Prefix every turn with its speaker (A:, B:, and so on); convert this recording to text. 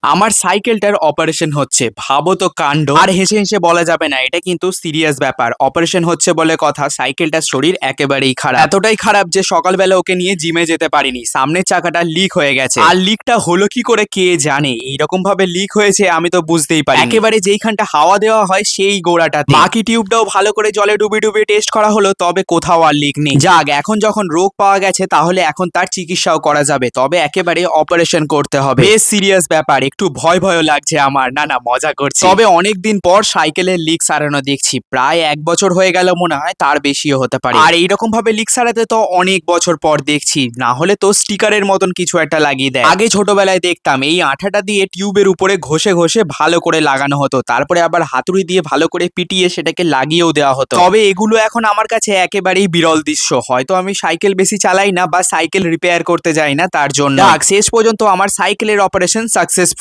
A: আমার সাইকেলটার অপারেশন হচ্ছে, ভাবো তো কাণ্ড। আর হেসে হেসে বলা যাবে না, এটা কিন্তু সিরিয়াস ব্যাপার। অপারেশন হচ্ছে বলে কথা, সাইকেলটার শরীর একেবারেই খারাপ, এতটাই খারাপ যে সকালবেলা ওকে নিয়ে জিমে যেতে পারিনি। সামনের চাকাটা লিক হয়ে গেছে, আর লিকটা হলো কি করে কে জানে। এইরকম ভাবে লিক হয়েছে আমি তো বুঝতেই পারি, একেবারে যেইখানটা হাওয়া দেওয়া হয় সেই গোড়াটাতে। বাকি টিউবটাও ভালো করে জলে ডুবিয়ে ডুবিয়ে টেস্ট করা হলো, তবে কোথাও আর লিক নেই। যাক, এখন যখন রোগ পাওয়া গেছে তাহলে এখন তার চিকিৎসাও করা যাবে, তবে একেবারে অপারেশন করতে হবে। বেশ সিরিয়াস ব্যাপার, একটু ভয় ভয় লাগছে আমার। না না, মজা করছি। তবে অনেকদিন পর সাইকেলের লিক সারানো দেখছি, প্রায় 1 বছর হয়ে গেল মনে হয়, তার বেশিও হতে পারে। আর এইরকম ভাবে লিক সারাতে তো অনেক বছর পর দেখছি, না হলে তো স্টিকারের মতন কিছু একটা লাগিয়ে দেয়। আগে ছোটবেলায় দেখতাম এই আঠাটা দিয়ে টিউবের উপরে ঘষে ঘষে ভালো করে লাগানো হতো, তারপরে আবার হাতুড়ি দিয়ে ভালো করে পিটিয়ে সেটাকে লাগিয়েও দেওয়া হতো। তবে এগুলো এখন আমার কাছে একেবারেই বিরল দৃশ্য, হয়তো আমি সাইকেল বেশি চালাই না বা সাইকেল রিপেয়ার করতে যাই না তার জন্য। শেষ পর্যন্ত আমার সাইকেলের অপারেশন সাকসেসফুল।